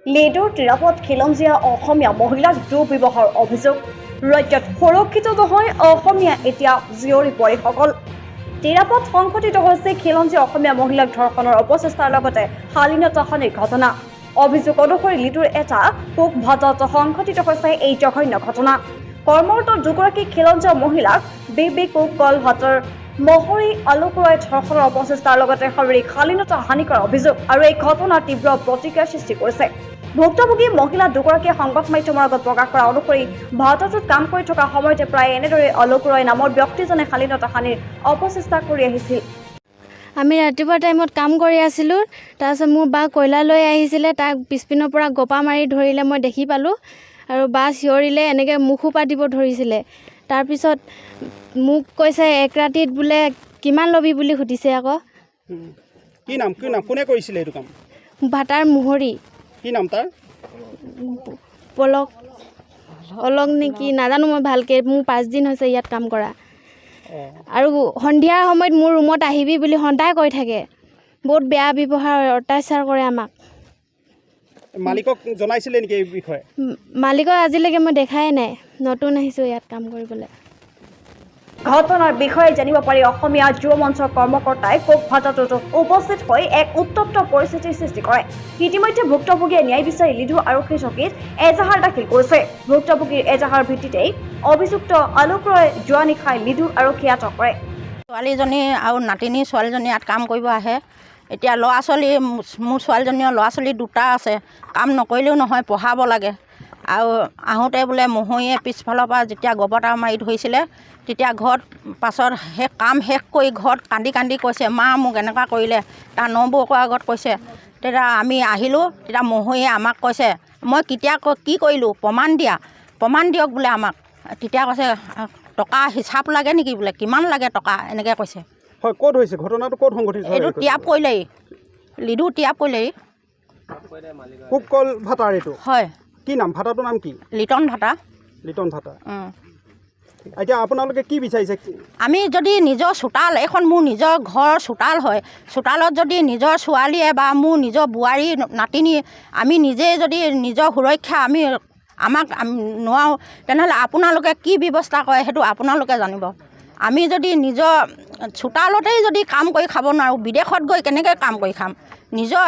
লিডুৰ নিৰাপদ খিলঞ্জীয়া অসমীয়া মহিলাক দুৰ্ব্যৱহাৰ অভিযোগ ৰাজ্যত সুৰক্ষিত নহয় অসমীয়া এতিয়া জীয়ৰী বোৱাৰীসকল নিৰাপদ সংঘটিত হৈছে খিলঞ্জীয়া অসমীয়া মহিলাক ধৰ্ষণৰ অপচেষ্টাৰ লগতে শালীনতাহানিৰ ঘটনা অভিযোগ অনুসৰি লিডুৰ এটা কোকভাটত সংঘটিত হৈছে এই জঘন্য ঘটনা কৰ্মৰত দুগৰাকী খিলঞ্জীয়া মহিলাক বিবি কোককলহাটৰ মহৰী আলোকৰাই ধৰ্ষণৰ অপচেষ্টাৰ লগতে শাৰীৰিক শালীনতা হানি কৰাৰ অভিযোগ আৰু এই ঘটনাৰ তীব্ৰ প্ৰতিক্ৰিয়াৰ সৃষ্টি কৰিছে ভুক্তভোগী মহিলা দুগৰাকীয়ে সংবাদ মাধ্যমৰ আগত প্ৰকাশ কৰা অনুসৰি ভাৰতত কাম কৰি থকা সময়তে প্ৰায় এনেদৰে আলোক ৰয় নামৰ ব্যক্তিজনে শালীনতা হানিৰ অপচেষ্টা কৰি আহিছিল আমি ৰাতিপুৱা টাইমত কাম কৰি আছিলোঁ তাৰপিছত মোৰ বা কয়লা লৈ আহিছিলে তাক পিছপিনৰ পৰা গপা মাৰি ধৰিলে মই দেখি পালোঁ আৰু বা চিঞৰিলে এনেকৈ মুখোপা দিব ধৰিছিলে তাৰপিছত মোক কৈছে এক ৰাতিত বোলে কিমান ল'বি বুলি সুধিছে আকৌ কি নাম কোনে কৰিছিলে এইটো কাম ভাটাৰ মোহৰি কি নাম তাৰ পলক অলক নেকি নাজানো মই ভালকৈ মোৰ 5 দিন হৈছে ইয়াত কাম কৰা আৰু সন্ধিয়াৰ সময়ত মোৰ ৰুমত আহিবি বুলি সদায় কৈ থাকে বহুত বেয়া ব্যৱহাৰ অত্যাচাৰ কৰে আমাক মালিকক জনাইছিলে নেকি এই বিষয়ে মালিকক আজিলৈকে মই দেখাই নাই নতুন আহিছোঁ ইয়াত কাম কৰিবলৈ ঘটনাৰ বিষয়ে জানিব পাৰি অসমীয়া যুৱ মঞ্চৰ কৰ্মকৰ্তাই কোকভাটত উপস্থিত হৈ এক উত্তপ্ত পৰিস্থিতিৰ সৃষ্টি কৰে ইতিমধ্যে ভুক্তভোগীয়ে ন্যায় বিচাৰি লিডু আৰক্ষী চকীত এজাহাৰ দাখিল কৰিছে ভুক্তভোগীৰ এজাহাৰ ভিত্তিতেই অভিযুক্ত আলোক ৰয় যোৱা নিশাই লিডু আৰক্ষী আটক কৰে ছোৱালীজনী আৰু নাতিনী ছোৱালীজনী ইয়াত কাম কৰিব আহে এতিয়া ল'ৰা ছোৱালী মোৰ ছোৱালীজনীৰ ল'ৰা ছোৱালী দুটা আছে কাম নকৰিলেও নহয় পঢ়াব লাগে আৰু আহোঁতে বোলে মহৰীয়ে পিছফালৰ পৰা যেতিয়া গবতা মাৰি ধৰিছিলে তেতিয়া ঘৰত পাছত কাম শেষ কৰি ঘৰত কান্দি কান্দি কৈছে মা মোক এনেকুৱা কৰিলে তাৰ নবৌকৰ আগত কৈছে তেতিয়া আমি আহিলোঁ তেতিয়া মহৰীয়ে আমাক কৈছে মই কেতিয়া কি কৰিলোঁ প্ৰমাণ দিয়ক বোলে আমাক তেতিয়া কৈছে টকা হিচাপ লাগে নেকি বোলে কিমান লাগে টকা এনেকৈ কৈছে হয় ক'ত হৈছে ঘটনাটো ক'ত সংঘটিত এইটো টিয়াপ কৰিলেই লিডু টিয়াপ কৰিলেই কোককল ভাটাৰ এইটো হয় কি নাম ভাটাটোৰ নাম কি লিটন ভাটা লিটন ভাটা এতিয়া আপোনালোকে কি বিচাৰিছে আমি যদি নিজৰ চোতাল এখন মোৰ নিজৰ ঘৰৰ চোতাল হয় চোতালত যদি নিজৰ ছোৱালীয়ে বা মোৰ নিজৰ বোৱাৰী নাতিনী আমি নিজেই যদি নিজৰ সুৰক্ষা আমাক নোৱাৰোঁ তেনেহ'লে আপোনালোকে কি ব্যৱস্থা কৰে সেইটো আপোনালোকে জানিব আমি যদি নিজৰ চোতালতেই যদি কাম কৰি খাব নোৱাৰোঁ বিদেশত গৈ কেনেকৈ কাম কৰি খাম নিজৰ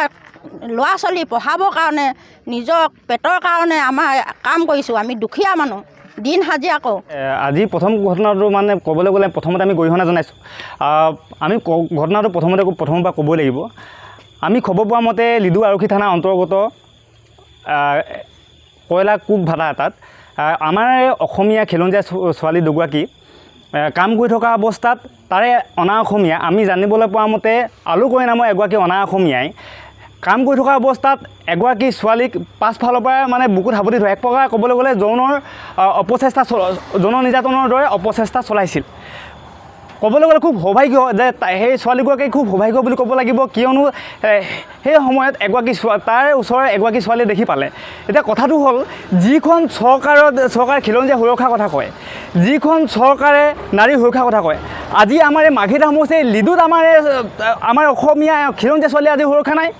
ল'ৰা ছোৱালী পঢ়াবৰ কাৰণে নিজৰ পেটৰ কাৰণে আমাৰ কাম কৰিছোঁ আমি দুখীয়া মানুহ দিন হাজিৰা কৰোঁ আজি প্ৰথম ঘটনাটো মানে ক'বলৈ গ'লে প্ৰথমতে আমি গৰিহণা জনাইছোঁ আমি ঘটনাটো প্ৰথমৰ পৰা ক'বই লাগিব আমি খবৰ পোৱা মতে লিডু আৰক্ষী থানা অন্তৰ্গত কয়লা কোক ভাটা এটাত আমাৰ অসমীয়া খিলঞ্জীয়া ছোৱালী দুগৰাকী কাম কৰি থকা অৱস্থাত তাৰে অনা অসমীয়া আমি জানিবলৈ পোৱা মতে আলোক ৰয় নামৰ এগৰাকী অনা অসমীয়াই কাম কৰি থকা অৱস্থাত এগৰাকী ছোৱালীক পাছফালৰ পৰা মানে বুকুত সাৱটি ধৰে এক প্ৰকাৰ ক'বলৈ গ'লে যৌন নিৰ্যাতনৰ দৰে অপচেষ্টা চলাইছিল ক'বলৈ গ'লে খুব সৌভাগ্য যে সেই ছোৱালীগৰাকী খুব সৌভাগ্য বুলি ক'ব লাগিব কিয়নো সেই সময়ত তাৰ ওচৰৰ এগৰাকী ছোৱালীয়ে দেখি পালে এতিয়া কথাটো হ'ল যিখন চৰকাৰে খিলঞ্জীয়া সুৰক্ষাৰ কথা কয় যিখন চৰকাৰে নাৰী সুৰক্ষাৰ কথা কয় আজি আমাৰ এই মাঘিতা সমষ্টিৰ লিডুত আমাৰ অসমীয়া খিলঞ্জীয়া ছোৱালী আজি সুৰক্ষা নাই